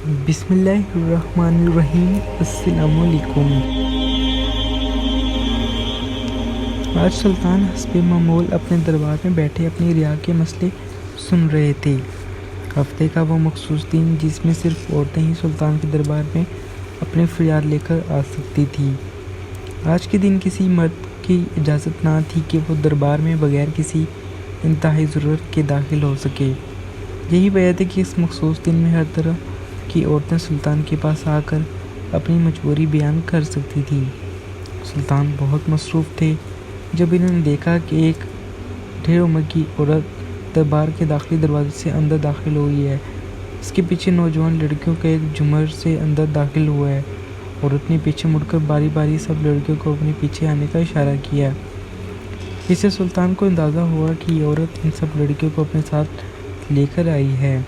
بسم اللہ الرحمن الرحیم۔ السلام علیکم۔ آج سلطان حسب معمول اپنے دربار میں بیٹھے اپنی رعایا کے مسئلے سن رہے تھے۔ ہفتے کا وہ مخصوص دن جس میں صرف عورتیں ہی سلطان کے دربار میں اپنے فریاد لے کر آ سکتی تھیں۔ آج کے دن کسی مرد کی اجازت نہ تھی کہ وہ دربار میں بغیر کسی انتہائی ضرورت کے داخل ہو سکے۔ یہی وجہ تھی کہ اس مخصوص دن میں ہر طرح کی عورتیں سلطان کے پاس آ کر اپنی مجبوری بیان کر سکتی تھیں۔ سلطان بہت مصروف تھے۔ جب انہوں نے دیکھا کہ ایک ڈھیر عمر کی عورت دربار کے داخلی دروازے سے اندر داخل ہوئی ہے، اس کے پیچھے نوجوان لڑکیوں کا ایک جمر سے اندر داخل ہوا ہے، عورت نے پیچھے مڑ کر باری باری سب لڑکیوں کو اپنے پیچھے آنے کا اشارہ کیا۔ اس سے سلطان کو اندازہ ہوا کہ یہ عورت ان سب لڑکیوں کو اپنے ساتھ لے کر آئی ہے۔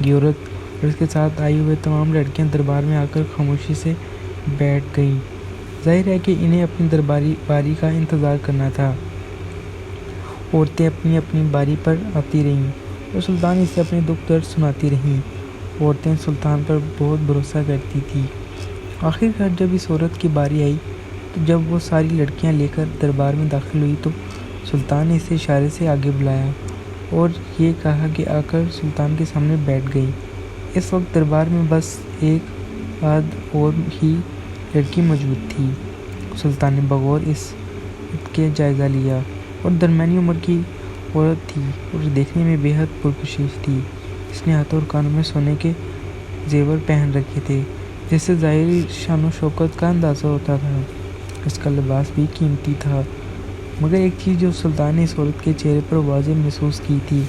یہ عورت اور اس کے ساتھ آئی ہوئے تمام لڑکیاں دربار میں آ کر خاموشی سے بیٹھ گئیں۔ ظاہر ہے کہ انہیں اپنی درباری باری کا انتظار کرنا تھا۔ عورتیں اپنی اپنی باری پر آتی رہیں اور سلطان اسے اپنے دکھ درد سناتی رہیں۔ عورتیں سلطان پر بہت بھروسہ کرتی تھیں۔ آخر کار جب اس عورت کی باری آئی تو جب وہ ساری لڑکیاں لے کر دربار میں داخل ہوئی تو سلطان نے اسے اشارے سے آگے بلایا اور یہ کہا کہ آ کر سلطان کے سامنے بیٹھ گئی۔ اس وقت دربار میں بس ایک آدھ اور ہی لڑکی موجود تھی۔ سلطان نے بغور اس کا جائزہ لیا اور درمیانی عمر کی عورت تھی اور دیکھنے میں بے حد پرکشش تھی۔ اس نے ہاتھوں اور کانوں میں سونے کے زیور پہن رکھے تھے جس سے ظاہری شان و شوکت کا اندازہ ہوتا تھا۔ اس کا لباس بھی قیمتی تھا، مگر ایک چیز جو سلطان نے اس عورت کے چہرے پر واضح محسوس کی تھی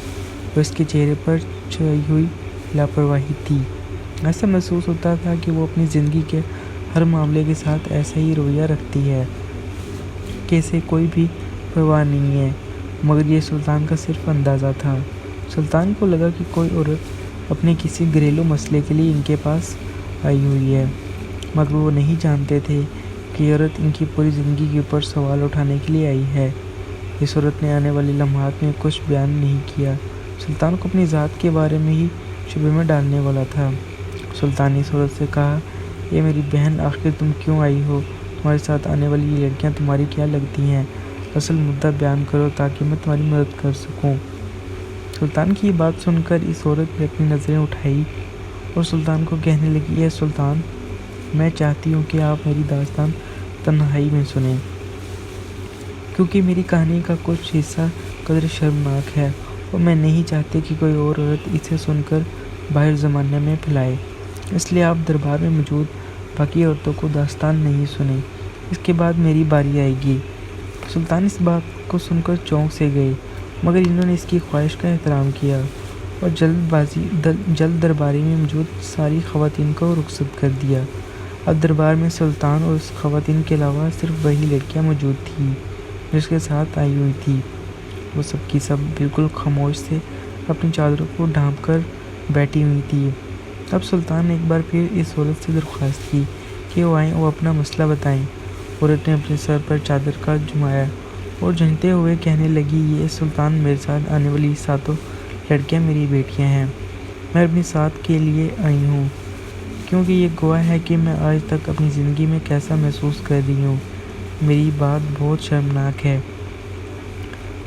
وہ اس کے چہرے پر چھائی ہوئی لاپرواہی تھی۔ ایسا محسوس ہوتا تھا کہ وہ اپنی زندگی کے ہر معاملے کے ساتھ ایسا ہی رویہ رکھتی ہے کہ اسے کوئی بھی پرواہ نہیں ہے، مگر یہ سلطان کا صرف اندازہ تھا۔ سلطان کو لگا کہ کوئی عورت اپنے کسی گھریلو مسئلے کے لیے ان کے پاس آئی ہوئی ہے، مگر وہ نہیں جانتے تھے کہ یہ عورت ان کی پوری زندگی کے اوپر سوال اٹھانے کے لیے آئی ہے۔ اس عورت نے آنے والے لمحات میں کچھ بیان نہیں کیا۔ سلطان کو اپنی ذات کے بارے میں ہی شبے میں ڈالنے والا تھا۔ سلطان نے اس عورت سے کہا، اے میری بہن، آخر تم کیوں آئی ہو؟ تمہارے ساتھ آنے والی یہ لڑکیاں تمہاری کیا لگتی ہیں؟ اصل مدعا بیان کرو تاکہ میں تمہاری مدد کر سکوں۔ سلطان کی یہ بات سن کر اس عورت نے اپنی نظریں اٹھائی اور سلطان کو کہنے لگی، اے سلطان، میں چاہتی ہوں کہ آپ میری داستان تنہائی میں سنیں، کیونکہ میری کہانی کا کچھ حصہ قدر شرمناک ہے اور میں نہیں چاہتی کہ کوئی اور عورت اسے سن کر باہر زمانے میں پھیلائے۔ اس لیے آپ دربار میں موجود باقی عورتوں کو داستان نہیں سنیں، اس کے بعد میری باری آئے گی۔ سلطان اس بات کو سن کر چونک سے گئے، مگر انہوں نے اس کی خواہش کا احترام کیا اور جلد درباری میں موجود ساری خواتین کو رخصت کر دیا۔ اب دربار میں سلطان اور اس خواتین کے علاوہ صرف وہی لڑکیاں موجود تھیں جو اس کے ساتھ آئی ہوئی تھیں۔ وہ سب کی سب بالکل خاموش سے اپنی چادروں کو ڈھانپ کر بیٹھی ہوئی تھی۔ اب سلطان نے ایک بار پھر اس عورت سے درخواست کی کہ وہ آئیں اور اپنا مسئلہ بتائیں۔ عورت نے اپنے سر پر چادر کا جمایا اور جھنجھتے ہوئے کہنے لگی، یہ سلطان، میرے ساتھ آنے والی ساتوں لڑکیاں میری بیٹیاں ہیں۔ میں اپنی ساتھ کے لیے آئی ہوں کیونکہ یہ گواہ ہے کہ میں آج تک اپنی زندگی میں کیسا محسوس کر رہی ہوں۔ میری بات بہت شرمناک ہے۔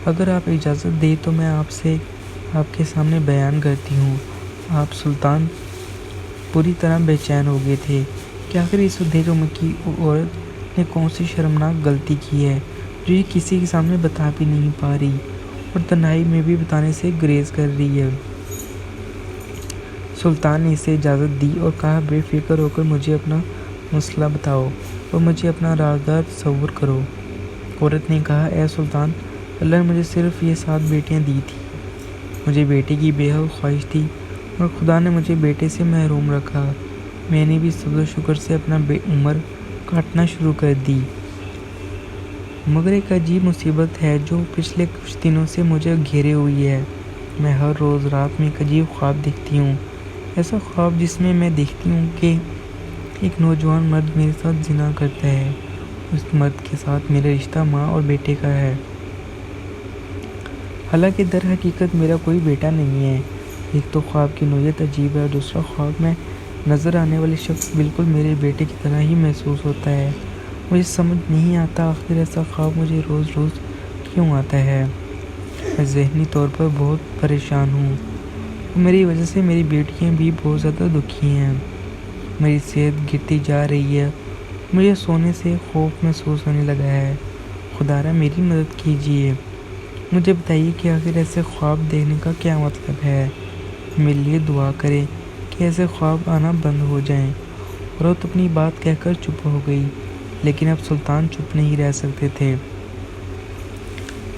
اگر آپ اجازت دیں تو میں آپ کے سامنے بیان کرتی ہوں۔ آپ سلطان پوری طرح بے چین ہو گئے تھے کہ آخر اس ڈھیر عمر کی عورت نے کون سی شرمناک غلطی کی ہے جو یہ کسی کے سامنے بتا بھی نہیں پا رہی اور تنہائی میں بھی بتانے سے گریز کر رہی ہے۔ سلطان نے اسے اجازت دی اور کہا، بے فکر ہو کر مجھے اپنا مسئلہ بتاؤ اور مجھے اپنا رازدار تصور کرو۔ عورت نے کہا، اے سلطان، اللہ نے مجھے صرف یہ 7 بیٹیاں دی تھیں۔ مجھے بیٹے کی بے حد خواہش تھی اور خدا نے مجھے بیٹے سے محروم رکھا۔ میں نے بھی صبر و شکر سے اپنا عمر کاٹنا شروع کر دی، مگر ایک عجیب مصیبت ہے جو پچھلے کچھ دنوں سے مجھے گھیرے ہوئی ہے۔ میں ہر روز رات میں ایک عجیب خواب دیکھتی ہوں، ایسا خواب جس میں میں دیکھتی ہوں کہ ایک نوجوان مرد میرے ساتھ زنا کرتا ہے۔ اس مرد کے ساتھ میرا رشتہ ماں اور بیٹے کا ہے، حالانکہ در حقیقت میرا کوئی بیٹا نہیں ہے۔ ایک تو خواب کی نوعیت عجیب ہے اور دوسرا خواب میں نظر آنے والی شخص بالکل میرے بیٹے کی طرح ہی محسوس ہوتا ہے۔ مجھے سمجھ نہیں آتا آخر ایسا خواب مجھے روز روز کیوں آتا ہے۔ میں ذہنی طور پر بہت پریشان ہوں۔ میری وجہ سے میری بیٹیاں بھی بہت زیادہ دکھی ہیں۔ میری صحت گرتی جا رہی ہے۔ مجھے سونے سے خوف محسوس ہونے لگا ہے۔ خدایا میری مدد کیجیے۔ مجھے بتائیے کہ آخر ایسے خواب دیکھنے کا کیا مطلب ہے۔ میرے لیے دعا کریں کہ ایسے خواب آنا بند ہو جائیں۔ عورت اپنی بات کہہ کر چپ ہو گئی، لیکن اب سلطان چپ نہیں رہ سکتے تھے۔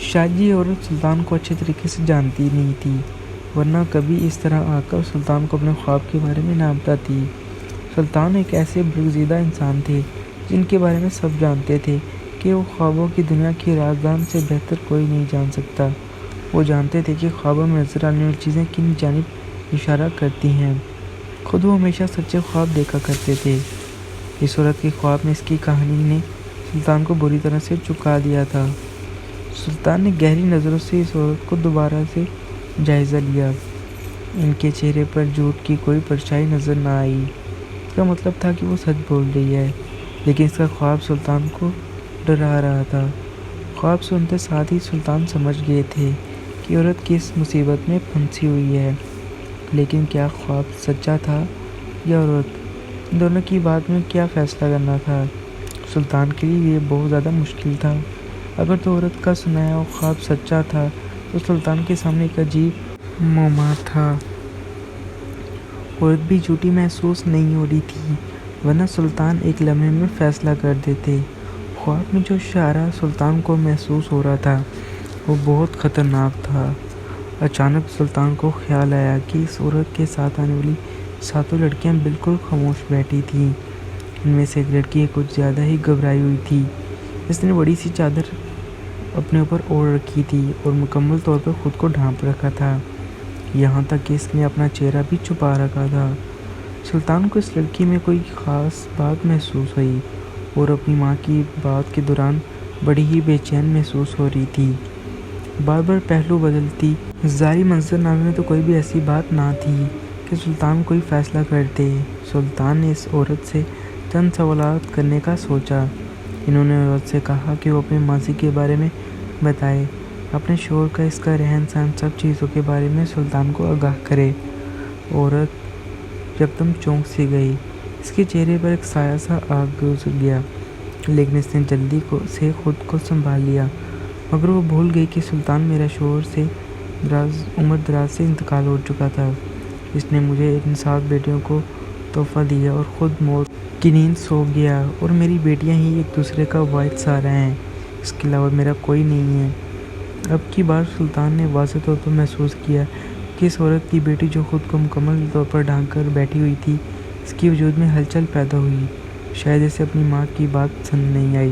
شاید یہ عورت سلطان کو اچھے طریقے سے جانتی نہیں تھی، ورنہ کبھی اس طرح آ کر سلطان کو اپنے خواب کے بارے میں نہ بتاتی۔ سلطان ایک ایسے برگزیدہ انسان تھے جن کے بارے میں سب جانتے تھے کہ وہ خوابوں کی دنیا کے رازدان سے بہتر کوئی نہیں جان سکتا۔ وہ جانتے تھے کہ خوابوں میں نظر آنے والی چیزیں کن جانب اشارہ کرتی ہیں۔ خود وہ ہمیشہ سچے خواب دیکھا کرتے تھے۔ اس عورت کے خواب میں اس کی کہانی نے سلطان کو بری طرح سے چونکا دیا تھا۔ سلطان نے گہری نظروں سے اس عورت کو دوبارہ سے جائزہ لیا۔ ان کے چہرے پر جھوٹ کی کوئی پرچھائی نظر نہ آئی۔ اس کا مطلب تھا کہ وہ سچ بول رہی ہے، لیکن اس کا خواب سلطان کو ڈرا رہا تھا۔ خواب سنتے ساتھ ہی سلطان سمجھ گئے تھے کہ عورت کس مصیبت میں پھنسی ہوئی ہے۔ لیکن کیا خواب سچا تھا یا عورت؟ ان دونوں کی بات میں کیا فیصلہ کرنا تھا؟ سلطان کے لیے یہ بہت زیادہ مشکل تھا۔ اگر تو عورت کا سنایا ہوا خواب سچا تھا تو سلطان کے سامنے ایک عجیب معمہ تھا۔ عورت بھی جھوٹی محسوس نہیں ہو رہی تھی، ورنہ سلطان ایک لمحے میں فیصلہ کر دیتے۔ خواب میں جو اشارہ سلطان کو محسوس ہو رہا تھا وہ بہت خطرناک تھا۔ اچانک سلطان کو خیال آیا کہ اس عورت کے ساتھ آنے والی ساتوں لڑکیاں بالکل خاموش بیٹھی تھیں۔ ان میں سے ایک لڑکی کچھ زیادہ ہی گھبرائی ہوئی تھی۔ اس نے بڑی سی چادر اپنے اوپر اوڑھ رکھی تھی اور مکمل طور پر خود کو ڈھانپ رکھا تھا، یہاں تک کہ اس نے اپنا چہرہ بھی چھپا رکھا تھا۔ سلطان کو اس لڑکی میں کوئی خاص بات محسوس ہوئی اور اپنی ماں کی بات کے دوران بڑی ہی بے چین محسوس ہو رہی تھی۔ بار بار پہلو بدلتی ظاہری منظر نامے میں تو کوئی بھی ایسی بات نہ تھی کہ سلطان کوئی فیصلہ کرتے۔ سلطان نے اس عورت سے چند سوالات کرنے کا سوچا۔ انہوں نے عورت سے کہا کہ وہ اپنے ماضی کے بارے میں بتائے، اپنے شوہر کا، اس کا رہن سہن، سب چیزوں کے بارے میں سلطان کو آگاہ کرے۔ عورت یکدم چونک سی گئی۔ اس کے چہرے پر ایک سایہ سا آ گزر گیا، لیکن اس نے جلدی سے خود کو سنبھال لیا۔ مگر وہ بھول گئی کہ سلطان میرا شوہر سے عمر دراز سے انتقال ہو چکا تھا۔ اس نے مجھے ان 7 بیٹیوں کو تحفہ دیا اور خود موت کی نیند سو گیا، اور میری بیٹیاں ہی ایک دوسرے کا واحد سہارا ہیں۔ اس کے علاوہ میرا کوئی نہیں ہے۔ اب کی بار سلطان نے واضح طور پر محسوس کیا کہ اس عورت کی بیٹی جو خود کو مکمل طور پر ڈھانک کر بیٹھی ہوئی تھی، اس کی وجود میں ہلچل پیدا ہوئی۔ شاید اسے اپنی ماں کی بات سمجھ نہیں آئی۔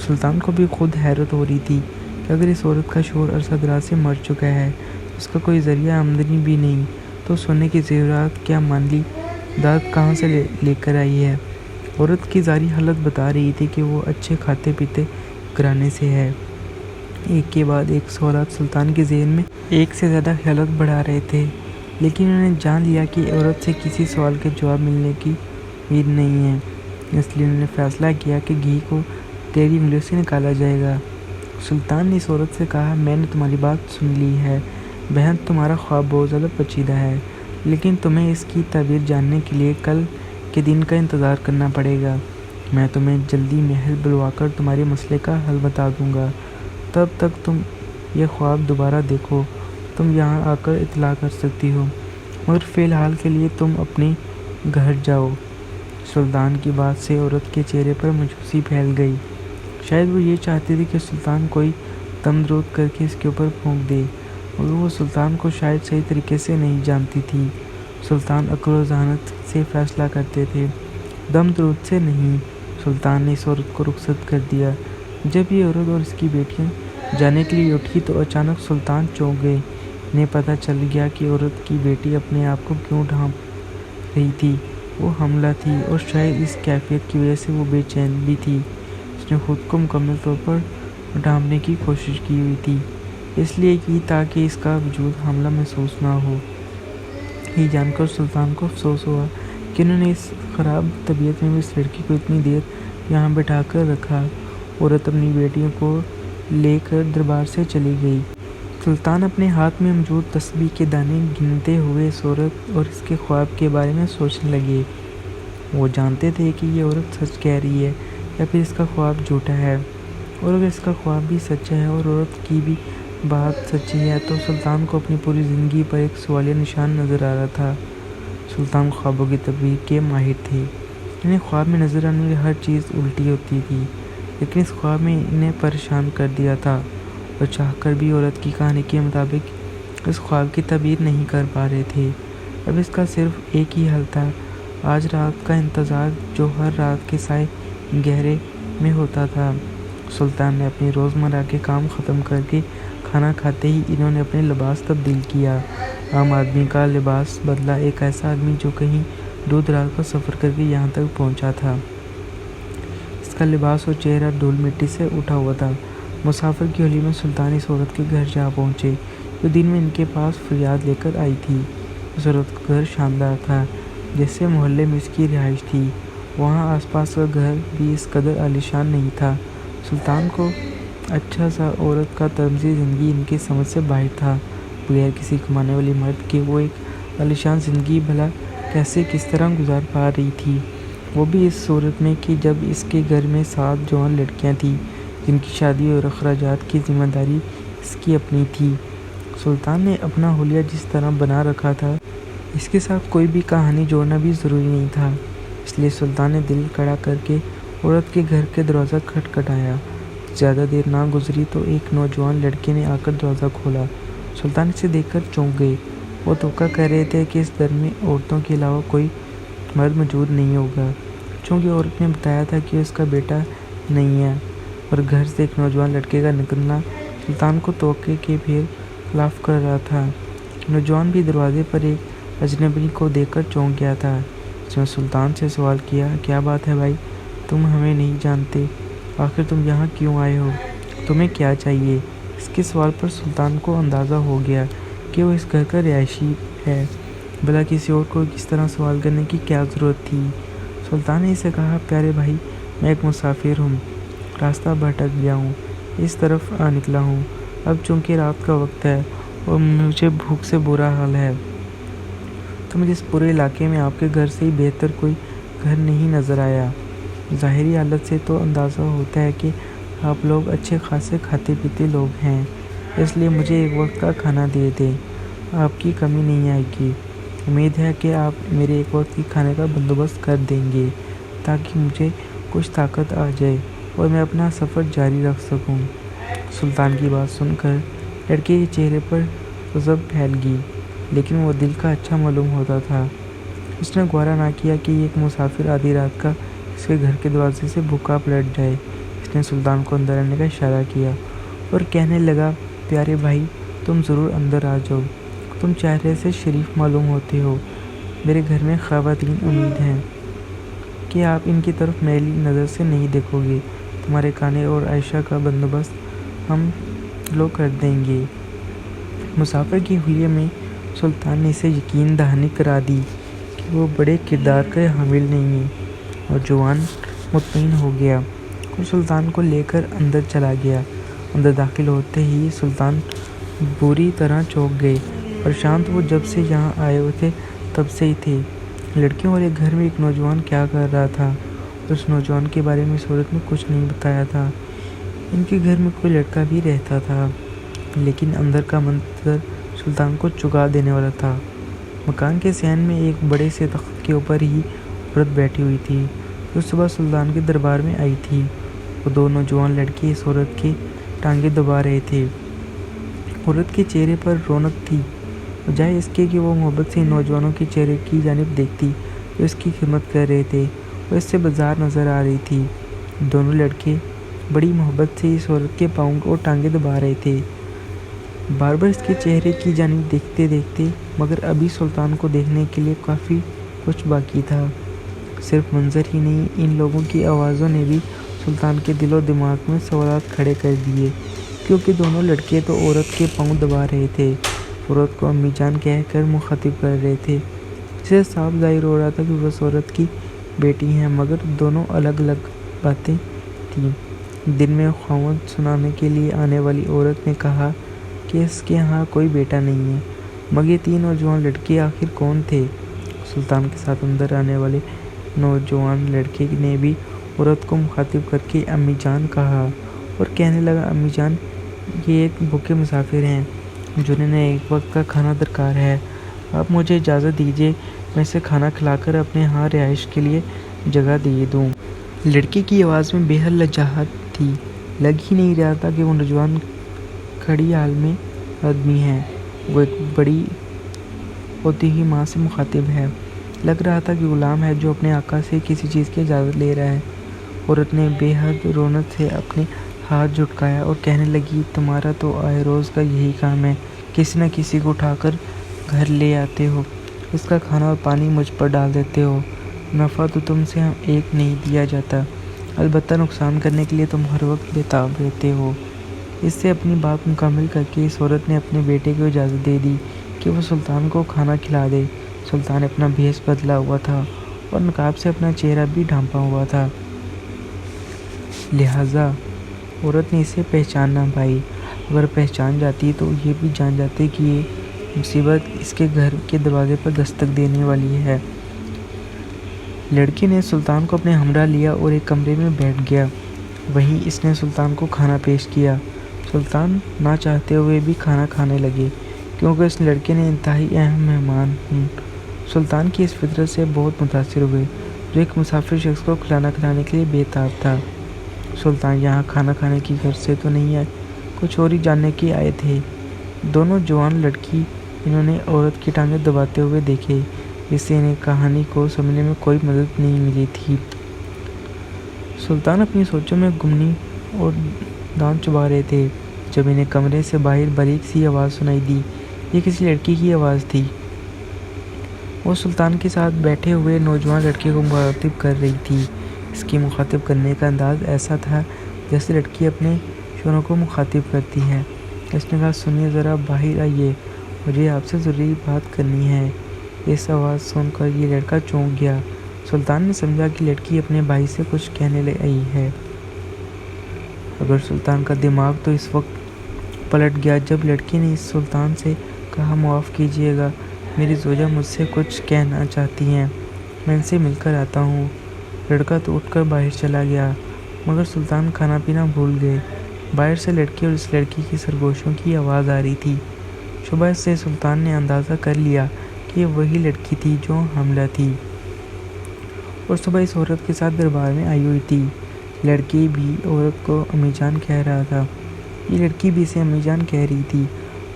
سلطان کو بھی خود حیرت ہو رہی تھی کہ اگر اس عورت کا شوہر عرصہ دراز سے مر چکا ہے، اس کا کوئی ذریعہ آمدنی بھی نہیں، تو سونے کی زیورات کیا مالی داد کہاں سے لے کر آئی ہے؟ عورت کی ظاہری حالت بتا رہی تھی کہ وہ اچھے کھاتے پیتے گھرانے سے ہے۔ ایک کے بعد ایک سوالات سلطان کے ذہن میں ایک سے زیادہ خیالات بڑھا رہے تھے، لیکن انہوں نے جان لیا کہ عورت سے کسی سوال کے جواب ملنے کی امید نہیں ہے، اس لیے انہوں نے فیصلہ کیا کہ گھی کو تیری انگلیوں سے نکالا جائے گا۔ سلطان نے اس عورت سے کہا، میں نے تمہاری بات سن لی ہے بہن، تمہارا خواب بہت زیادہ پیچیدہ ہے، لیکن تمہیں اس کی تعبیر جاننے کے لیے کل کے دن کا انتظار کرنا پڑے گا۔ میں تمہیں جلدی محل بلوا کر تمہارے مسئلے کا حل بتا دوں گا۔ تب تک تم یہ خواب دوبارہ دیکھو، تم یہاں آ کر اطلاع کر سکتی ہو، مگر فی الحال کے لیے تم اپنے گھر جاؤ۔ سلطان کی بات سے عورت کے چہرے پر مایوسی پھیل گئی۔ شاید وہ یہ چاہتی تھی کہ سلطان کوئی دم درود کر کے اس کے اوپر پھونک دے، مگر وہ سلطان کو شاید صحیح طریقے سے نہیں جانتی تھی۔ سلطان عقل و ذہانت سے فیصلہ کرتے تھے، دم درود سے نہیں۔ سلطان نے اس عورت کو رخصت کر دیا۔ جب یہ عورت اور اس کی بیٹیاں جانے کے لیے اٹھی تو اچانک سلطان چونک گئے۔ انہیں پتہ چل گیا کہ عورت کی بیٹی اپنے آپ کو کیوں ڈھانپ رہی تھی۔ وہ حاملہ تھی اور شاید اس کیفیت کی وجہ سے وہ بے چین بھی تھی۔ اس نے خود کو مکمل طور پر ڈھانپنے کی کوشش کی ہوئی تھی، اس لیے کی تاکہ اس کا وجود حاملہ محسوس نہ ہو۔ یہ جان کر سلطان کو افسوس ہوا کہ انہوں نے اس خراب طبیعت میں بھی اس لڑکی کو اتنی دیر یہاں بٹھا کر رکھا۔ عورت اپنی بیٹیوں کو لے کر دربار سے چلی گئی۔ سلطان اپنے ہاتھ میں موجود تسبیح کے دانے گنتے ہوئے اس عورت اور اس کے خواب کے بارے میں سوچنے لگے۔ وہ جانتے تھے کہ یہ عورت سچ کہہ رہی ہے یا پھر اس کا خواب جھوٹا ہے، اور اگر اس کا خواب بھی سچا ہے اور عورت کی بھی بات سچی ہے تو سلطان کو اپنی پوری زندگی پر ایک سوالیہ نشان نظر آ رہا تھا۔ سلطان خوابوں کی تعبیر کے ماہر تھے۔ انہیں خواب میں نظر آنے والی ہر چیز الٹی ہوتی تھی، لیکن اس خواب میں انہیں پریشان کر دیا تھا، اور چاہ کر بھی عورت کی کہانی کے مطابق اس خواب کی تعبیر نہیں کر پا رہے تھے۔ اب اس کا صرف ایک ہی حل تھا، آج رات کا انتظار جو ہر رات کے سائے گہرے میں ہوتا تھا۔ سلطان نے اپنی روزمرہ کے کام ختم کر کے کھانا کھاتے ہی انہوں نے اپنے لباس تبدیل کیا۔ عام آدمی کا لباس بدلا ایک ایسا آدمی جو کہیں دور دراز کا سفر کر کے یہاں تک پہنچا تھا۔ اس کا لباس اور چہرہ دھول مٹی سے اٹھا ہوا تھا۔ مسافر کی ہولی میں سلطان اس عورت کے گھر جا پہنچے جو دن میں ان کے پاس فریاد لے کر آئی تھی۔ اس عورت کا گھر شاندار تھا، جیسے محلے میں اس کی رہائش تھی۔ وہاں آس پاس کا گھر بھی اس قدر عالیشان نہیں تھا۔ سلطان کو اچھا سا عورت کا طرزِ زندگی ان کی سمجھ سے باہر تھا۔ بغیر کسی کمانے والی مرد کے وہ ایک عالیشان زندگی بھلا کیسے کس طرح گزار پا رہی تھی، وہ بھی اس صورت میں کہ جب اس کے گھر میں 7 جوان لڑکیاں تھیں جن کی شادی اور اخراجات کی ذمہ داری اس کی اپنی تھی۔ سلطان نے اپنا حلیہ جس طرح بنا رکھا تھا، اس کے ساتھ کوئی بھی کہانی جوڑنا بھی ضروری نہیں تھا، اس لیے سلطان نے دل کڑا کر کے عورت کے گھر کے دروازہ کھٹکھٹایا۔ زیادہ دیر نہ گزری تو ایک نوجوان لڑکے نے آ کر دروازہ کھولا۔ سلطان اسے دیکھ کر چونک گئے۔ وہ توقع کر رہے تھے کہ اس گھر میں عورتوں کے علاوہ کوئی مرد موجود نہیں ہوگا، چونکہ عورت نے بتایا تھا کہ اس کا بیٹا نہیں ہے، اور گھر سے ایک نوجوان لڑکے کا نکلنا سلطان کو توقع کے پھر خلاف کر رہا تھا۔ نوجوان بھی دروازے پر ایک اجنبی کو دیکھ کر چونک گیا تھا۔ اس نے سلطان سے سوال کیا، کیا بات ہے بھائی، تم ہمیں نہیں جانتے، آخر تم یہاں کیوں آئے ہو، تمہیں کیا چاہیے؟ اس کے سوال پر سلطان کو اندازہ ہو گیا کہ وہ اس گھر کا رہائشی ہے، بھلا کسی اور کو اس طرح سوال کرنے کی کیا ضرورت تھی؟ سلطان نے اسے کہا، پیارے بھائی، میں ایک مسافر ہوں، راستہ بھٹک گیا ہوں، اس طرف آ نکلا ہوں۔ اب چونکہ رات کا وقت ہے اور مجھے بھوک سے برا حال ہے تو مجھے اس پورے علاقے میں آپ کے گھر سے ہی بہتر کوئی گھر نہیں نظر آیا۔ ظاہری حالت سے تو اندازہ ہوتا ہے کہ آپ لوگ اچھے خاصے کھاتے پیتے لوگ ہیں، اس لیے مجھے ایک وقت کا کھانا دے دیں، آپ کی کمی نہیں آئے گی۔ امید ہے کہ آپ میرے ایک وقت کے کھانے کا بندوبست کر دیں گے تاکہ مجھے کچھ طاقت آ جائے اور میں اپنا سفر جاری رکھ سکوں۔ سلطان کی بات سن کر لڑکے کے چہرے پر غضب پھیل گئی، لیکن وہ دل کا اچھا معلوم ہوتا تھا۔ اس نے گوارا نہ کیا کہ ایک مسافر آدھی رات کا اس کے گھر کے دروازے سے بھوکا پلٹ جائے۔ اس نے سلطان کو اندر آنے کا اشارہ کیا اور کہنے لگا، پیارے بھائی، تم ضرور اندر آ جاؤ، تم چہرے سے شریف معلوم ہوتے ہو، میرے گھر میں خواتین امید ہیں کہ آپ ان کی طرف میلی نظر سے نہیں دیکھو گے، تمہارے کھانے اور عائشہ کا بندوبست ہم لوگ کر دیں گے۔ مسافر کی حلیے میں سلطان نے اسے یقین دہانی کرا دی کہ وہ بڑے کردار کے حامل نہیں ہیں، اور جوان مطمئن ہو گیا اور سلطان کو لے کر اندر چلا گیا۔ اندر داخل ہوتے ہی سلطان بری طرح چونک گئے۔ پریشان تو وہ جب سے یہاں آئے ہوئے تھے تب سے ہی تھے۔ لڑکیوں والے گھر میں ایک نوجوان کیا کر رہا تھا، اس نوجوان کے بارے میں اس عورت نے کچھ نہیں بتایا تھا۔ ان کے گھر میں کوئی لڑکا بھی رہتا تھا، لیکن اندر کا منظر سلطان کو چونکا دینے والا تھا۔ مکان کے صحن میں ایک بڑے سے تخت کے اوپر ہی عورت بیٹھی ہوئی تھی جو صبح سلطان کے دربار میں آئی تھی۔ وہ 2 نوجوان لڑکے اس عورت کی ٹانگیں دبا رہے تھے۔ عورت کے چہرے پر رونق تھی، بجائے اس کے کہ وہ محبت سے ان نوجوانوں کے چہرے کی جانب دیکھتی جو اس کی خدمت کر رہے تھے، وہ اس سے بیزار نظر آ رہی تھی۔ دونوں لڑکے بڑی محبت سے اس عورت کے پاؤں اور ٹانگیں دبا رہے تھے، بار بار اس کے چہرے کی جانب دیکھتے دیکھتے، مگر ابھی سلطان کو دیکھنے کے لیے کافی کچھ باقی تھا۔ صرف منظر ہی نہیں، ان لوگوں کی آوازوں نے بھی سلطان کے دل و دماغ میں سوالات کھڑے کر دیے، کیونکہ دونوں لڑکے تو عورت کے پاؤں دبا رہے تھے، عورت کو امی جان کہہ کر مخاطب کر رہے تھے۔ جسے صاف ظاہر ہو رہا تھا کہ وہ اس عورت کی بیٹی ہیں، مگر دونوں الگ الگ باتیں تھیں۔ دن میں خاوند سنانے کے لیے آنے والی عورت نے کہا کہ اس کے ہاں کوئی بیٹا نہیں ہے، مگر یہ تین نوجوان لڑکے آخر کون تھے؟ سلطان کے ساتھ اندر آنے والے نوجوان لڑکے نے بھی عورت کو مخاطب کر کے امی جان کہا اور کہنے لگا، امی جان، یہ ایک بھوکے مسافر ہیں جنہیں ایک وقت کا کھانا درکار ہے، آپ مجھے اجازت دیجیے میں اسے کھانا کھلا کر اپنے ہاں رہائش کے لیے جگہ دے دوں۔ لڑکے کی آواز میں بے حد لجاجت تھی، لگ ہی نہیں رہا تھا کہ وہ نوجوان کھڑی حال میں آدمی ہے، وہ ایک بڑی ہوتی ہوئی ماں سے مخاطب ہے۔ لگ رہا تھا کہ غلام ہے جو اپنے آقا سے کسی چیز کی اجازت لے رہا ہے۔ عورت نے بے حد رونق سے اپنے ہاتھ جھٹکایا اور کہنے لگی، تمہارا تو آئے روز کا یہی کام ہے، کسی نہ کسی کو اٹھا کر گھر لے آتے ہو، اس کا کھانا اور پانی مجھ پر ڈال دیتے ہو، نفع تو تم سے ایک نہیں دیا جاتا، البتہ نقصان کرنے کے لیے تم ہر وقت بے تاب رہتے ہو۔ اس سے اپنی بات مکمل کر کے اس عورت نے اپنے بیٹے کو اجازت دے دی کہ وہ سلطان کو کھانا کھلا دے۔ سلطان اپنا بھیس بدلا ہوا تھا اور نقاب سے اپنا چہرہ بھی ڈھانپا ہوا تھا، لہٰذا عورت نے اسے پہچان نہ پائی، اگر پہچان جاتی تو یہ بھی جان جاتے کہ یہ مصیبت اس کے گھر کے دروازے پر دستک دینے والی ہے۔ لڑکی نے سلطان کو اپنے ہمراہ لیا اور ایک کمرے میں بیٹھ گیا، وہیں اس نے سلطان کو کھانا پیش کیا۔ سلطان نہ چاہتے ہوئے بھی کھانا کھانے لگے، کیونکہ اس لڑکے نے انتہائی اہم مہمان سلطان کی اس فطرت سے بہت متاثر ہوئے، جو ایک مسافر شخص کو کھلانا کھلانے کے لیے بے تاب تھا۔ سلطان یہاں کھانا کھانے کی غرض سے تو نہیں آئے، کچھ اور ہی جاننے کے آئے تھے۔ دونوں جوان لڑکی انہوں نے عورت کی ٹانگیں دباتے ہوئے دیکھے، جس سے انہیں کہانی کو سمجھنے میں کوئی مدد نہیں ملی تھی۔ سلطان اپنی سوچوں میں گمنی اور دان چبا رہے تھے جب انہیں کمرے سے باہر باریک سی آواز سنائی دی۔ یہ کسی لڑکی کی آواز تھی، وہ سلطان کے ساتھ بیٹھے ہوئے نوجوان لڑکے کو مخاطب کر رہی تھی۔ اس کی مخاطب کرنے کا انداز ایسا تھا جیسے لڑکی اپنے شوہر کو مخاطب کرتی ہے۔ اس نے کہا، سنیے ذرا، باہر آئیے، مجھے آپ سے ضروری بات کرنی ہے۔ اس آواز سن کر یہ لڑکا چونک گیا۔ سلطان نے سمجھا کہ لڑکی اپنے بھائی سے کچھ کہنے آئی ہے۔ اگر سلطان کا دماغ تو اس وقت پلٹ گیا جب لڑکی نے اس سلطان سے کہا، معاف کیجیے گا، میری زوجہ مجھ سے کچھ کہنا چاہتی ہیں، میں ان سے مل کر آتا ہوں۔ لڑکا تو اٹھ کر باہر چلا گیا، مگر سلطان کھانا پینا بھول گئے۔ باہر سے لڑکی اور اس لڑکی کی سرگوشیوں کی آواز آ رہی تھی۔ شبہ سے سلطان نے اندازہ کر لیا کہ یہ وہی لڑکی تھی جو حاملہ تھی اور صبح اس عورت کے ساتھ دربار میں آئی ہوئی تھی۔ لڑکی بھی عورت کو امی جان کہہ رہا تھا، یہ لڑکی بھی اسے امی جان کہہ رہی تھی۔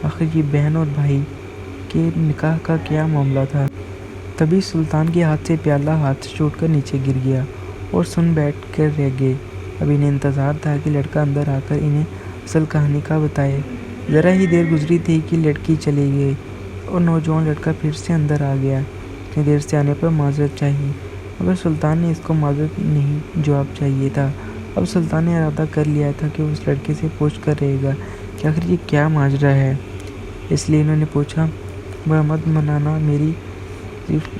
آخر یہ بہن اور بھائی کے نکاح کا کیا معاملہ تھا؟ تبھی سلطان کے ہاتھ سے پیالہ ہاتھ سے چھوٹ کر نیچے گر گیا اور سن بیٹھ کر رہ گئے۔ اب انہیں انتظار تھا کہ لڑکا اندر آ کر انہیں اصل کہانی کا بتائے۔ ذرا ہی دیر گزری تھی کہ لڑکی چلی گئی اور نوجوان لڑکا پھر سے اندر آ گیا۔ اتنی دیر سے آنے پر معذرت چاہی، مگر سلطان نے اس کو معذرت نہیں جواب چاہیے تھا۔ اب سلطان نے ارادہ کر لیا تھا کہ وہ اس لڑکے سے پوچھ کر رہے گا کہ آخر یہ کیا ماجرا ہے۔ اس لیے انہوں نے پوچھا، برا مت منانا، میری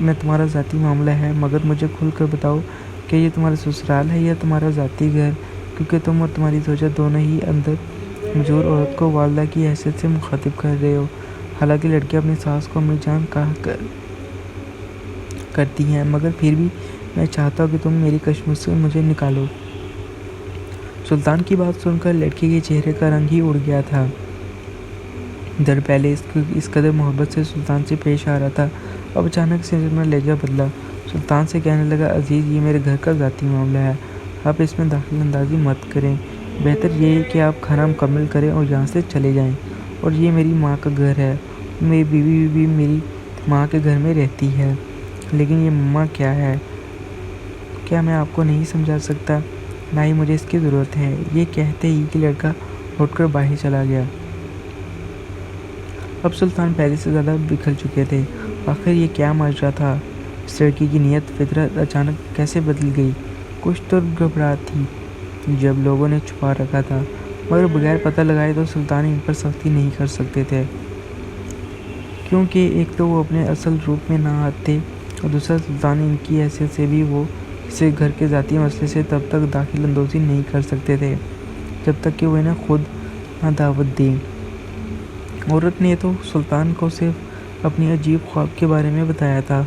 میں تمہارا ذاتی معاملہ ہے، مگر مجھے کھل کر بتاؤ کہ یہ تمہارا سسرال ہے یا تمہارا ذاتی گھر، کیونکہ تم اور تمہاری زوجہ دونوں ہی اندر موجود عورت کو والدہ کی حیثیت سے مخاطب کر رہے ہو، حالانکہ لڑکیاں اپنی ساس کو امی جان کہا کرتی ہیں، مگر پھر بھی میں چاہتا ہوں کہ تم میری کشمکش سے مجھے نکالو۔ سلطان کی بات سن کر لڑکی کے چہرے کا رنگ ہی اڑ گیا تھا۔ در پہلے اس قدر محبت سے سلطان سے پیش آ رہا تھا، اب اچانک سے اپنا لہجہ بدلا، سلطان سے کہنے لگا، عزیز، یہ میرے گھر کا ذاتی معاملہ ہے، آپ اس میں دخل اندازی مت کریں، بہتر یہ ہے کہ آپ کھانا مکمل کریں اور یہاں سے چلے جائیں، اور یہ میری ماں کا گھر ہے، میری بیوی بھی میری ماں کے گھر میں رہتی ہے، لیکن یہ مما کیا ہے، کیا میں آپ کو نہیں سمجھا سکتا، نہ ہی مجھے اس کی ضرورت ہے۔ یہ کہتے ہی کہ لڑکا اٹھ کر باہر چلا گیا۔ اب سلطان پہلے سے زیادہ بکھر چکے تھے۔ آخر یہ کیا ماجرا تھا؟ اس لڑکی کی نیت فطرت اچانک کیسے بدل گئی؟ کچھ تو گھبراہٹ تھی جب لوگوں نے چھپا رکھا تھا، مگر بغیر پتہ لگائے تو سلطان ان پر سختی نہیں کر سکتے تھے، کیونکہ ایک تو وہ اپنے اصل روپ میں نہ آتے اور دوسرا سلطان ان کی حیثیت سے بھی وہ اسے گھر کے ذاتی مسئلے سے تب تک داخل اندوزی نہیں کر سکتے تھے جب تک کہ وہ انہیں خود نہ دعوت دیں۔ عورت نے تو سلطان کو صرف اپنی عجیب خواب کے بارے میں بتایا تھا۔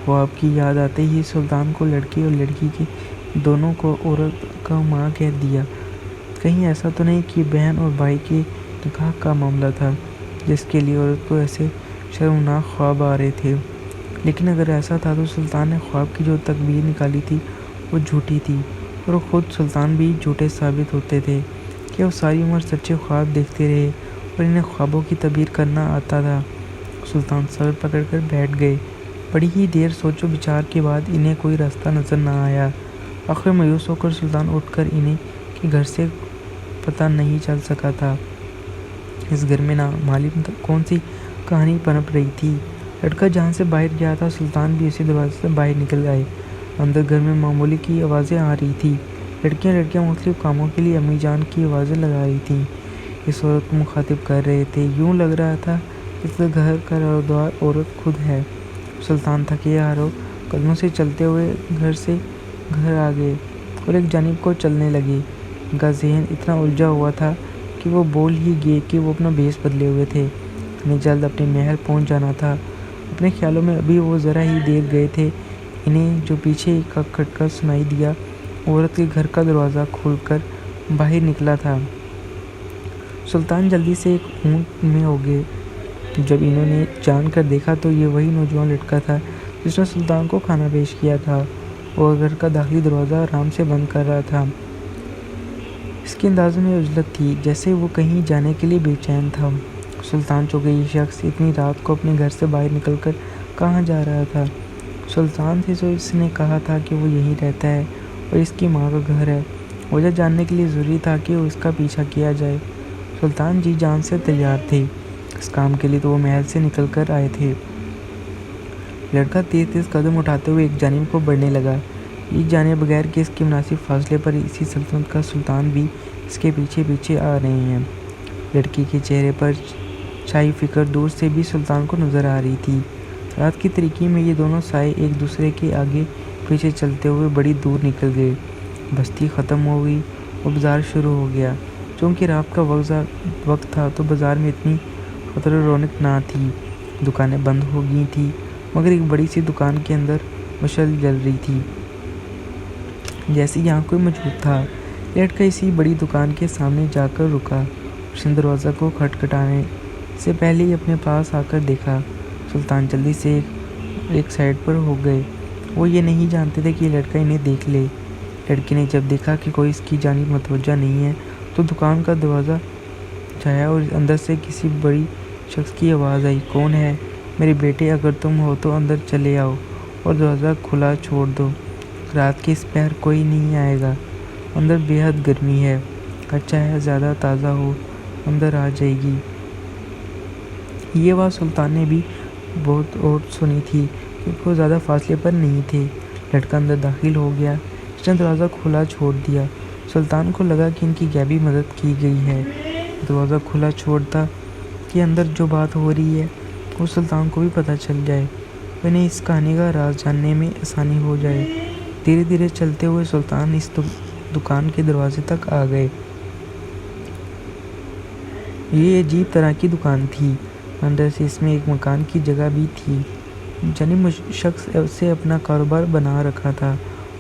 خواب کی یاد آتے ہی سلطان کو لڑکے اور لڑکی کے دونوں کو عورت کا ماں کہہ دیا۔ کہیں ایسا تو نہیں کہ بہن اور بھائی کے نکاح کا معاملہ تھا جس کے لیے عورت کو ایسے شرمناک خواب آ رہے تھے؟ لیکن اگر ایسا تھا تو سلطان نے خواب کی جو تعبیر نکالی تھی وہ جھوٹی تھی، اور خود سلطان بھی جھوٹے ثابت ہوتے تھے کہ وہ ساری عمر سچے خواب دیکھتے رہے اور انہیں خوابوں کی تعبیر کرنا آتا تھا۔ سلطان صبر پکڑ کر بیٹھ گئے۔ بڑی ہی دیر سوچ و بچار کے بعد انہیں کوئی راستہ نظر نہ آیا۔ آخر مایوس ہو کر سلطان اٹھ کر انہیں کے گھر سے پتہ نہیں چل سکا تھا۔ اس گھر میں نہ معلوم کون سی کہانی پنپ رہی تھی۔ لڑکا جہاں سے باہر گیا تھا سلطان بھی اسی دروازے سے باہر نکل آئے۔ اندر گھر میں معمولی کی آوازیں آ رہی تھیں۔ لڑکیاں مختلف کاموں کے لیے امی جان کی آوازیں لگا رہی تھیں، اس عورت کو مخاطب کر رہے تھے۔ یوں لگ رہا تھا اس گھر کا رہوار عورت خود ہے۔ سلطان تھکے ہارو قدموں سے چلتے ہوئے گھر سے گھر آ گئے اور ایک جانب کو چلنے لگے۔ ان کا ذہن اتنا الجھا ہوا تھا کہ وہ بول ہی گئے کہ وہ اپنا بھیس بدلے ہوئے تھے، انہیں جلد اپنے محل پہنچ جانا تھا۔ اپنے خیالوں میں ابھی وہ ذرا ہی دیر گئے تھے، انہیں جو پیچھے کا کھٹکا سنائی دیا۔ عورت کے گھر کا دروازہ کھول کر باہر نکلا تھا۔ سلطان جلدی سے ایک اونٹ میں ہو گئے۔ جب انہوں نے جان کر دیکھا تو یہ وہی نوجوان لڑکا تھا جس نے سلطان کو کھانا پیش کیا تھا۔ وہ گھر کا داخلی دروازہ آرام سے بند کر رہا تھا۔ اس کے انداز میں عجلت تھی، جیسے وہ کہیں جانے کے لیے بے چین تھا۔ سلطان چونکہ یہ شخص اتنی رات کو اپنے گھر سے باہر نکل کر کہاں جا رہا تھا؟ سلطان سے جو اس نے کہا تھا کہ وہ یہیں رہتا ہے اور اس کی ماں کا گھر ہے، وجہ جاننے کے لیے ضروری تھا کہ اس کا پیچھا کیا جائے۔ سلطان جی جان سے تیار تھے، اس کام کے لیے تو وہ محل سے نکل کر آئے تھے۔ لڑکا تیز تیز قدم اٹھاتے ہوئے ایک جانب کو بڑھنے لگا، یہ جانے بغیر کہ اس کے مناسب فاصلے پر اسی سلطنت کا سلطان بھی اس کے پیچھے پیچھے آ رہے ہیں۔ لڑکی کے چہرے پر چھائی فکر دور سے بھی سلطان کو نظر آ رہی تھی۔ رات کی تاریکی میں یہ دونوں سائے ایک دوسرے کے آگے پیچھے چلتے ہوئے بڑی دور نکل گئے۔ بستی ختم ہو گئی اور بازار شروع ہو گیا۔ چونکہ رات کا وقت تھا تو بازار میں اتنی خطر و رونق نہ تھی، دکانیں بند ہو گئی تھیں، مگر ایک بڑی سی دکان کے اندر مشعل جل رہی تھی، جیسے یہاں کوئی موجود تھا۔ لڑکا اسی بڑی دکان کے سامنے جا کر رکا، اس نے دروازہ کو کھٹکھٹانے سے پہلے ہی اپنے پاس آ کر دیکھا۔ سلطان جلدی سے ایک سائڈ پر ہو گئے، وہ یہ نہیں جانتے تھے کہ یہ لڑکا انہیں دیکھ لے۔ لڑکی نے جب دیکھا کہ کوئی اس کی جانب متوجہ نہیں ہے تو دکان کا دروازہ جھایا اور اندر سے کسی بڑی شخص کی آواز آئی، کون ہے؟ میرے بیٹے، اگر تم ہو تو اندر چلے آؤ اور دروازہ کھلا چھوڑ دو، رات کے اس پہر کوئی نہیں آئے گا، اندر بے حد گرمی ہے، اچھا ہے زیادہ تازہ ہو اندر آ جائے گی۔ یہ آواز سلطان نے بھی بہت اور سنی تھی کیونکہ وہ زیادہ فاصلے پر نہیں تھے۔ لڑکا اندر داخل ہو گیا، اس نے دروازہ کھلا چھوڑ دیا۔ سلطان کو لگا کہ ان کی غیبی مدد کی گئی ہے، دروازہ کھلا چھوڑتا کہ اندر جو بات ہو رہی ہے وہ سلطان کو بھی پتہ چل جائے اور انہیں اس کہانی کا راز جاننے میں آسانی ہو جائے۔ دھیرے دھیرے چلتے ہوئے سلطان اس دکان کے دروازے تک آ گئے۔ یہ عجیب طرح کی دکان تھی، اندر سے اس میں ایک مکان کی جگہ بھی تھی، یعنی شخص سے اپنا کاروبار بنا رکھا تھا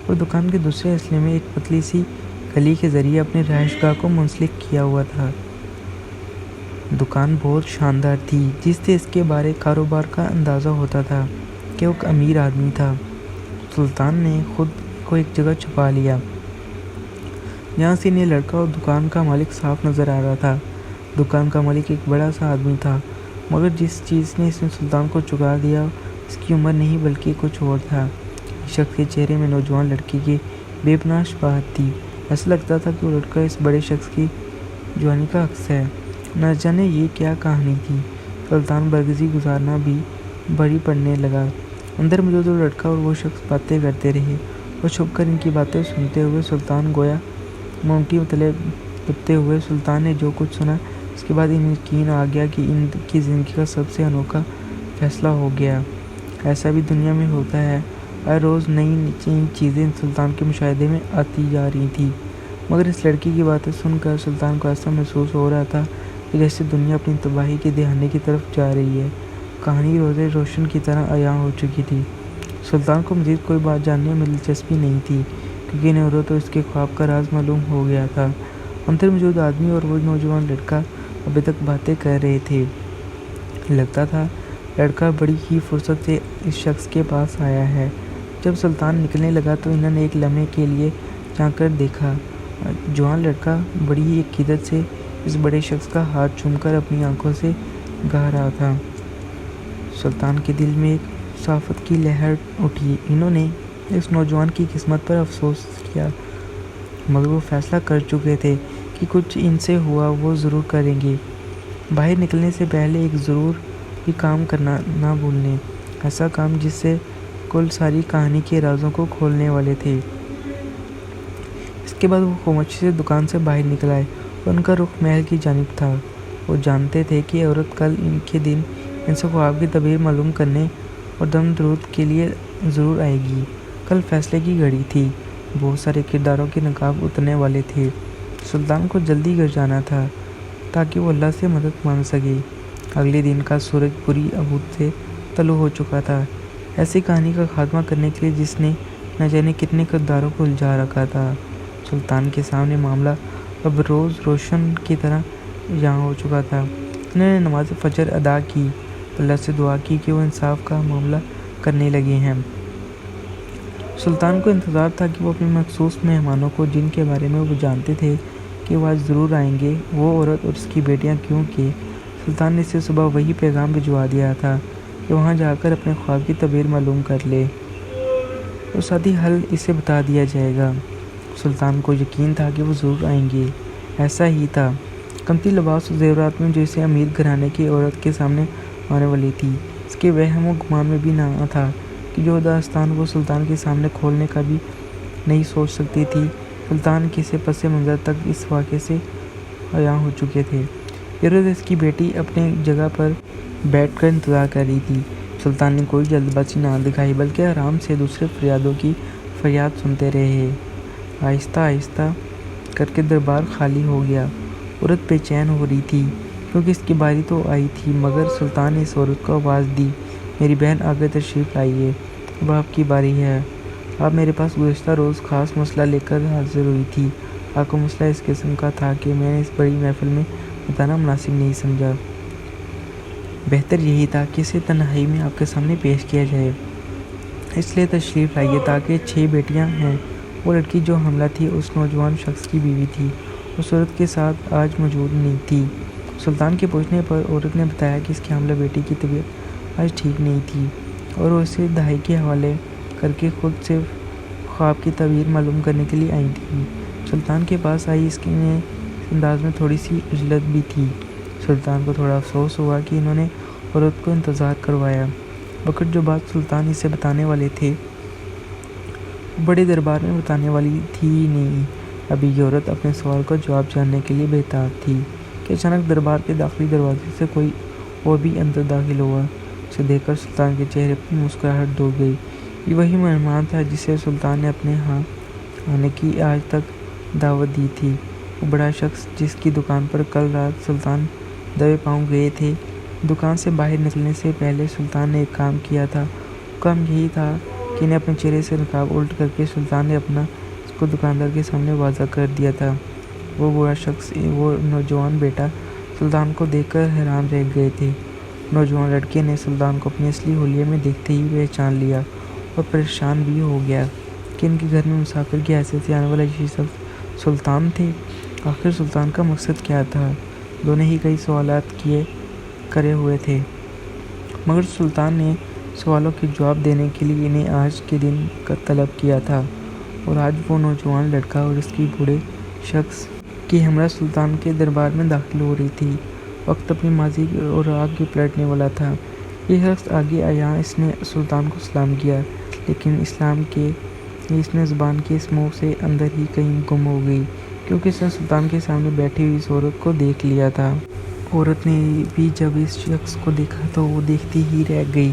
اور دکان کے دوسرے اصلے میں ایک پتلی سی گلی کے ذریعے اپنے رہائش گاہ کو منسلک کیا ہوا تھا۔ دکان بہت شاندار تھی، جس سے اس کے بارے کاروبار کا اندازہ ہوتا تھا کہ وہ ایک امیر آدمی تھا۔ سلطان نے خود کو ایک جگہ چھپا لیا جہاں سے انہیں لڑکا اور دکان کا مالک صاف نظر آ رہا تھا۔ دکان کا مالک ایک بڑا سا آدمی تھا، مگر جس چیز نے اس میں سلطان کو چکا دیا اس کی عمر نہیں بلکہ کچھ اور تھا۔ اس شخص کے چہرے میں نوجوان لڑکی کی بے پناہ شباہت تھی، ایسا لگتا تھا کہ وہ لڑکا اس بڑے شخص کی جوانی کا عکس ہے۔ نہ جانے یہ کیا کہانی تھی، سلطان برگزی گزارنا بھی بھاری پڑنے لگا۔ اندر موجود وہ لڑکا اور وہ شخص باتیں کرتے رہے اور چھپ کر ان کی باتیں سنتے ہوئے سلطان گویا مومبتی تلے دبتے ہوئے۔ سلطان نے جو کچھ سنا اس کے بعد انہیں یقین آ گیا کہ ان کی زندگی کا سب سے انوکھا فیصلہ ہو گیا ایسا بھی دنیا میں ہوتا ہے۔ ہر روز نئی نئی چیزیں سلطان کے مشاہدے میں آتی جا رہی تھیں، مگر اس لڑکی کی باتیں سن کر سلطان کو ایسا محسوس ہو رہا تھا کہ جیسے دنیا اپنی تباہی کے دہانے کی طرف جا رہی ہے۔ کہانی روز روشن کی طرح عیاں ہو چکی تھی۔ سلطان کو مزید کوئی بات جاننے میں دلچسپی نہیں تھی، کیونکہ انہیں عورت اور اس کے خواب کا راز معلوم ہو گیا تھا۔ اندر موجود آدمی اور وہ نوجوان لڑکا ابھی تک باتیں کر رہے تھے۔ لگتا تھا لڑکا بڑی ہی فرصت سے اس شخص کے پاس آیا ہے۔ جب سلطان نکلنے لگا تو انہوں نے ایک لمحے کے لیے جھانک کر دیکھا۔ جوان لڑکا بڑی ہی عقیدت سے اس بڑے شخص کا ہاتھ چوم کر اپنی آنکھوں سے گا رہا تھا۔ سلطان کے دل میں ایک شفقت کی لہر اٹھی۔ انہوں نے اس نوجوان کی قسمت پر افسوس کیا، مگر وہ فیصلہ کر چکے تھے کہ کچھ ان سے ہوا وہ ضرور کریں گے۔ باہر نکلنے سے پہلے ایک ضرور بھی کام کرنا نہ بھولیں، ایسا کام جس سے کل ساری کہانی کے رازوں کو کھولنے والے تھے۔ اس کے بعد وہ خاموشی سے دکان سے باہر نکل آئے اور ان کا رخ محل کی جانب تھا۔ وہ جانتے تھے کہ عورت کل کے دن ان سے خواب کی تعبیر معلوم کرنے اور دم درود کے لیے ضرور آئے گی۔ کل فیصلے کی گھڑی تھی۔ بہت سارے کرداروں کے نقاب اترنے والے تھے۔ سلطان کو جلدی گھر جانا تھا تاکہ وہ اللہ سے مدد مانگ سکے۔ اگلے دن کا سورج پوری عبور سے طلوع ہو چکا تھا، ایسی کہانی کا خاتمہ کرنے کے لیے جس نے نہ جانے کتنے کرداروں کو الجھا رکھا تھا۔ سلطان کے سامنے معاملہ اب روز روشن کی طرح یہاں ہو چکا تھا۔ انہوں نے نماز فجر ادا کی، اللہ سے دعا کی کہ وہ انصاف کا معاملہ کرنے لگے ہیں۔ سلطان کو انتظار تھا کہ وہ اپنے مخصوص مہمانوں کو، جن کے بارے میں وہ جانتے تھے کہ وہ آج ضرور آئیں گے، وہ عورت اور اس کی بیٹیاں، کیونکہ سلطان نے اسے صبح وہی پیغام بھجوا دیا تھا کہ وہاں جا کر اپنے خواب کی تعبیر معلوم کر لے اور ساتھ ہی حل اسے بتا دیا جائے گا۔ سلطان کو یقین تھا کہ وہ ضرور آئیں گے۔ ایسا ہی تھا۔ قیمتی لباس و زیورات میں جو اسے امیر گھرانے کی عورت کے سامنے آنے والی تھی، اس کے وہم و گمان میں بھی نہ تھا کہ جو داستان وہ سلطان کے سامنے کھولنے کا بھی نہیں سوچ سکتی تھی۔ سلطان کسی پس منظر تک اس واقعے سے عیاں ہو چکے تھے۔ یہ روز اس کی بیٹی اپنی جگہ پر بیٹھ کر انتظار کر رہی تھی۔ سلطان نے کوئی جلد بازی نہ دکھائی، بلکہ آرام سے دوسرے فریادوں کی فریاد سنتے رہے۔ آہستہ آہستہ کر کے دربار خالی ہو گیا۔ عورت بے چین ہو رہی تھی، کیونکہ اس کی باری تو آئی تھی، مگر سلطان نے اس عورت کو آواز دی، میری بہن آگے تشریف لائیے، اب آپ کی باری ہے۔ آپ میرے پاس گزشتہ روز خاص مسئلہ لے کر حاضر ہوئی تھی۔ آپ کا مسئلہ اس قسم کا تھا کہ میں نے اس بڑی محفل میں بتانا مناسب نہیں سمجھا۔ بہتر یہی تھا کہ اسے تنہائی میں آپ کے سامنے پیش کیا جائے۔ اس لیے تشریف لائیے۔ تاکہ 6 بیٹیاں ہیں۔ وہ لڑکی جو حاملہ تھی اس نوجوان شخص کی بیوی تھی۔ اس عورت کے ساتھ آج موجود نہیں تھی۔ سلطان کے پوچھنے پر عورت نے بتایا کہ اس کی حاملہ بیٹی کی طبیعت آج ٹھیک نہیں تھی اور وہ اسے دہائی کے حوالے کر کے خود سے خواب کی تعبیر معلوم کرنے کے لیے آئی تھی۔ سلطان کے پاس آئی اس انداز میں تھوڑی سی عجلت بھی تھی۔ سلطان کو تھوڑا افسوس ہوا کہ انہوں نے عورت کو انتظار کروایا، مگر جو بات سلطان اسے بتانے والے تھے وہ بڑے دربار میں بتانے والی تھی ہی نہیں۔ ابھی یہ عورت اپنے سوال کا جواب جاننے کے لیے بےتاب تھی کہ اچانک دربار کے داخلی دروازے سے کوئی اور بھی اندر داخل ہوا۔ اسے دیکھ کر سلطان کے چہرے پر مسکراہٹ دو گئی۔ یہ وہی مہمان تھا جسے سلطان نے اپنے ہاں آنے کی آج تک دعوت دی تھی، وہ بڑا شخص جس کی دکان پر کل رات سلطان دبے پاؤں گئے تھے۔ دکان سے باہر نکلنے سے پہلے سلطان نے ایک کام کیا تھا۔ وہ کام یہی تھا کہ انہیں اپنے چہرے سے نقاب الٹ کر کے سلطان نے اپنا اس کو دکاندار کے سامنے واضح کر دیا تھا۔ وہ بڑا شخص، وہ نوجوان بیٹا سلطان کو دیکھ کر حیران رہ گئے تھے۔ نوجوان لڑکے نے سلطان کو اپنے اصلی حلیے میں دیکھتے ہی پہچان لیا اور پریشان بھی ہو گیا کہ ان کے گھر میں مسافر کی حیثیت سے آنے والا یہ شخص سلطان تھے۔ آخر سلطان کا مقصد کیا تھا؟ دونوں ہی کئی سوالات کرے ہوئے تھے، مگر سلطان نے سوالوں کے جواب دینے کے لیے انہیں آج کے دن کا طلب کیا تھا، اور آج وہ نوجوان لڑکا اور اس کی بوڑھے شخص کی ہمراہ سلطان کے دربار میں داخل ہو رہی تھی۔ وقت اپنی ماضی اور آگے پلٹنے والا تھا۔ یہ شخص آگے آیا، اس نے سلطان کو سلام کیا، لیکن اس نے زبان کے اس منہ سے اندر ہی کہیں گم ہو گئی، کیونکہ اس نے سلطان کے سامنے بیٹھی ہوئی اس عورت کو دیکھ لیا تھا۔ عورت نے بھی جب اس شخص کو دیکھا تو وہ دیکھتی ہی رہ گئی۔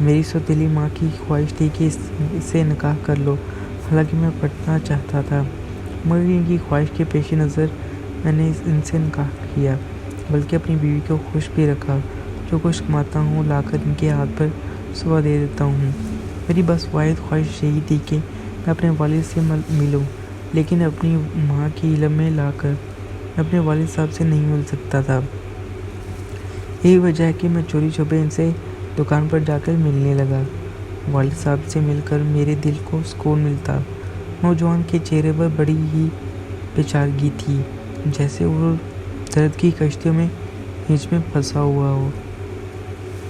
میری سوتیلی ماں کی خواہش تھی کہ اس سے نکاح کر لو، حالانکہ میں پڑھنا چاہتا تھا، مگر ان کی خواہش کے پیش نظر میں نے ان سے نکاح کیا، بلکہ اپنی بیوی کو خوش بھی رکھا۔ جو کچھ کماتا ہوں لا کر ان کے ہاتھ پر صبح دے دیتا ہوں۔ میری بس واحد خواہش یہی تھی کہ میں اپنے والد سے ملوں، لیکن اپنی ماں کی علم میں لا کر میں اپنے والد صاحب سے نہیں مل سکتا تھا۔ یہی وجہ ہے کہ میں چوری چھپے ان سے دکان پر جا کر ملنے لگا۔ والد صاحب سے مل کر میرے دل کو سکون ملتا۔ نوجوان کے چہرے پر بڑی ہی بیچارگی تھی، جیسے وہ درد کی کشتیوں میں بیچ میں پھنسا ہوا ہو۔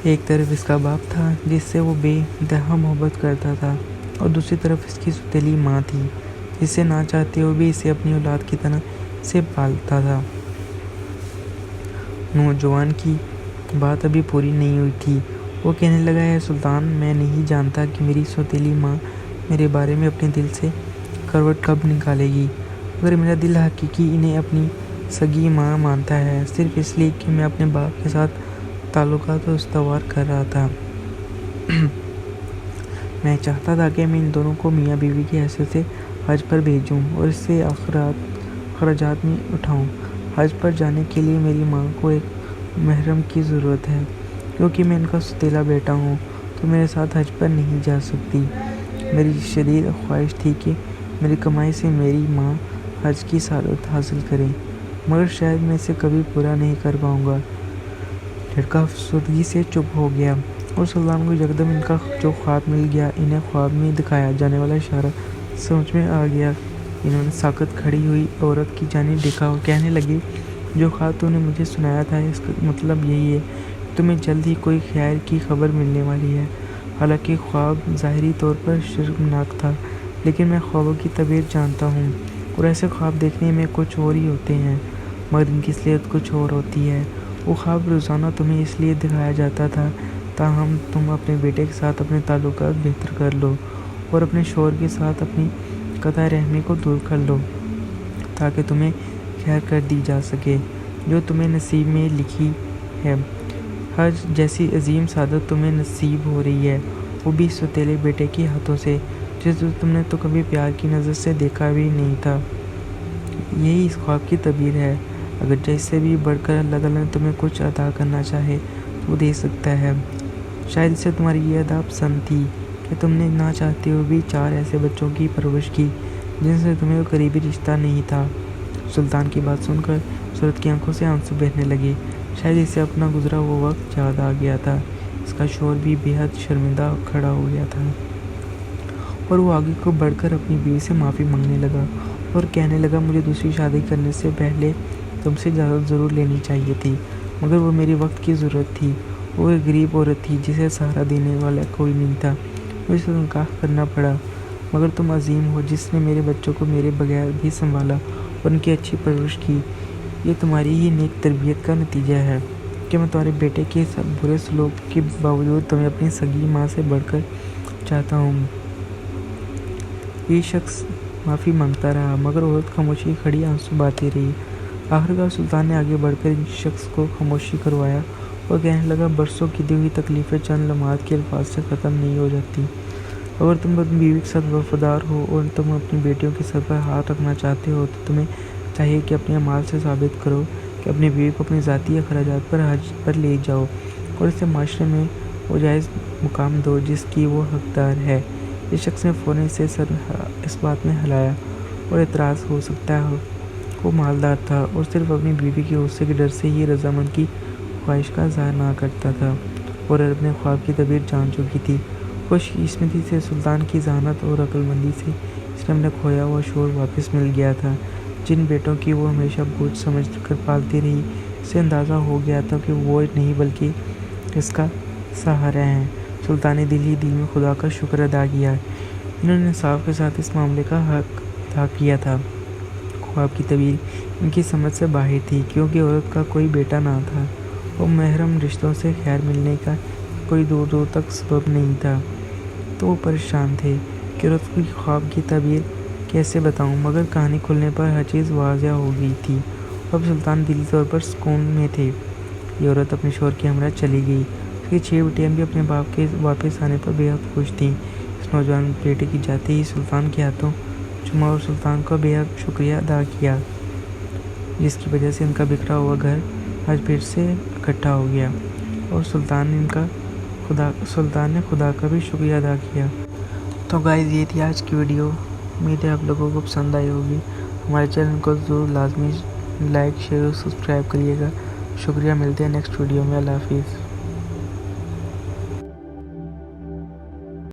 ایک طرف اس کا باپ تھا جس سے وہ بے انتہا محبت کرتا تھا، اور دوسری طرف اس کی سوتیلی ماں تھی جس سے نہ چاہتے ہوئے بھی اسے اپنی اولاد کی طرح سے پالتا تھا۔ نوجوان کی بات ابھی پوری نہیں ہوئی تھی، وہ کہنے لگا، اے سلطان، میں نہیں جانتا کہ میری سوتیلی ماں میرے بارے میں اپنے دل سے کروٹ کب نکالے گی، مگر میرا دل حقیقی انہیں اپنی سگی ماں مانتا ہے، صرف اس لیے کہ میں اپنے باپ کے ساتھ تعلقات استوار کر رہا تھا۔ میں چاہتا تھا کہ میں ان دونوں کو میاں بیوی کی حیثیت سے حج پر بھیجوں اور اس سے اخراجات میں اٹھاؤں۔ حج پر جانے کے لیے میری ماں کو ایک محرم کی ضرورت ہے، کیونکہ میں ان کا سوتیلا بیٹا ہوں تو میرے ساتھ حج پر نہیں جا سکتی۔ میری شدید خواہش تھی کہ میری کمائی سے میری ماں حج کی سعادت حاصل کرے، مگر شاید میں اسے کبھی پورا نہیں کر پاؤں گا۔ لڑکا افسردگی سے چپ ہو گیا، اور سلطان کو یکدم ان کا جو خواب مل گیا، انہیں خواب میں دکھایا جانے والا اشارہ سمجھ میں آ گیا۔ انہوں نے ساکت کھڑی ہوئی عورت کی جانب دیکھا اور کہنے لگے، جو خواب تو نے مجھے سنایا تھا، اس کا مطلب یہی ہے کہ تمہیں جلد ہی کوئی خیر کی خبر ملنے والی ہے۔ حالانکہ خواب ظاہری طور پر شرمناک تھا، لیکن میں خوابوں کی تعبیر جانتا ہوں، اور ایسے خواب دیکھنے میں کچھ اور ہی ہوتے ہیں، مگر ان کی اصلیت کچھ اور ہوتی ہے۔ وہ خواب روزانہ تمہیں اس لیے دکھایا جاتا تھا تاہم تم اپنے بیٹے کے ساتھ اپنے تعلقات بہتر کر لو، اور اپنے شوہر کے ساتھ اپنی قطع رحمی کو دور کر لو، تاکہ تمہیں خیر کر دی جا سکے جو تمہیں نصیب میں لکھی ہے۔ حج جیسی عظیم سعادت تمہیں نصیب ہو رہی ہے، وہ بھی سوتیلے بیٹے کے ہاتھوں سے، جسے تم نے تو کبھی پیار کی نظر سے دیکھا بھی نہیں تھا۔ یہی اس خواب کی تعبیر ہے۔ اگرچہ اس سے بھی بڑھ کر اللہ تعالیٰ نے تمہیں کچھ عطا کرنا چاہے تو وہ دے سکتا ہے۔ شاید اسے تمہاری یہ ادا پسند تھی کہ تم نے نہ چاہتے ہوئے بھی 4 ایسے بچوں کی پرورش کی جن سے تمہیں کوئی قریبی رشتہ نہیں تھا۔ سلطان کی بات سن کر عورت کی آنکھوں سے آنسو بہنے لگے۔ شاید اسے اپنا گزرا ہوا وقت یاد آ گیا تھا۔ اس کا شوہر بھی بے حد شرمندہ کھڑا ہو گیا تھا، اور وہ آگے کو بڑھ کر اپنی بیوی سے معافی مانگنے لگا اور کہنے لگا، مجھے دوسری شادی کرنے سے پہلے تم سے اجازت ضرور لینی چاہیے تھی، مگر وہ میری وقت کی ضرورت تھی۔ وہ ایک غریب عورت تھی جسے سہارا دینے والا کوئی نہیں تھا، مجھے سے نکاح کرنا پڑا، مگر تم عظیم ہو جس نے میرے بچوں کو میرے بغیر بھی سنبھالا اور ان کی اچھی پرورش کی۔ یہ تمہاری ہی نیک تربیت کا نتیجہ ہے کہ میں تمہارے بیٹے کے برے سلوک کے باوجود تمہیں اپنی سگی ماں سے بڑھ کر چاہتا ہوں۔ یہ شخص معافی مانگتا رہا، مگر عورت خاموشی کھڑی آنسو بہاتی رہی۔ آخرکار سلطان نے آگے بڑھ کر اس شخص کو خاموشی کروایا اور کہنے لگا، برسوں کی دی ہوئی تکلیفیں چند لمحات کے الفاظ سے ختم نہیں ہو جاتی۔ اگر تم اپنی بیوی کے ساتھ وفادار ہو اور تم اپنی بیٹیوں کے سر پر ہاتھ رکھنا چاہتے ہو تو تمہیں چاہیے کہ اپنے اعمال سے ثابت کرو کہ اپنی بیوی کو اپنے ذاتی اخراجات پر حج پر لے جاؤ اور اسے معاشرے میں وہ جائز مقام دو جس کی وہ حقدار ہے۔ اس شخص نے فوراً اسے سر اس بات میں ہلایا اور اعتراض ہو سکتا ہے وہ مالدار تھا اور صرف اپنی بیوی کے غصے کے ڈر سے ہی رضامند کی خواہش کا اظہار نہ کرتا تھا، اور اپنے خواب کی تعبیر جان چکی تھی۔ خوش قسمتی سے سلطان کی ذہانت اور عقل مندی سے اس نے اپنا کھویا ہوا شوہر واپس مل گیا تھا۔ جن بیٹوں کی وہ ہمیشہ بوجھ سمجھ کر پالتی رہی، اسے اندازہ ہو گیا تھا کہ وہ بوجھ نہیں بلکہ اس کا سہارا ہیں۔ سلطان نے دل ہی دل میں خدا کا شکر ادا کیا۔ انہوں نے انصاف کے ساتھ اس معاملے کا حق ادا کیا تھا۔ خواب کی تعبیر ان کی سمجھ سے باہر تھی، کیونکہ عورت کا کوئی بیٹا نہ تھا اور محرم رشتوں سے خیر ملنے کا کوئی دور دور تک سبب نہیں تھا، تو وہ پریشان تھے کہ عورت کی خواب کی تعبیر کیسے بتاؤں، مگر کہانی کھلنے پر ہر چیز واضح ہو گئی تھی۔ اب سلطان دلی طور پر سکون میں تھے۔ یہ عورت اپنے شوہر کے ہمراہ چلی گئی۔ اس کی 6 بیٹیاں بھی اپنے باپ کے واپس آنے پر بے حد خوش تھیں۔ اس نوجوان بیٹے کی جاتے ہی سلطان کے ہاتھوں چوما اور سلطان کا بے حد شکریہ ادا کیا، جس کی وجہ سے ان کا بکھرا ہوا گھر آج پھر سے اکٹھا ہو گیا اور سلطان نے خدا کا بھی شکریہ ادا کیا۔ تو گائز یہ تھی آج کی ویڈیو، امید ہے آپ لوگوں کو پسند آئی ہوگی۔ ہمارے چینل کو ضرور لازمی لائک شیئر اور سبسکرائب کریے گا۔ شکریہ، ملتے ہیں نیکسٹ ویڈیو میں۔ اللہ حافظ۔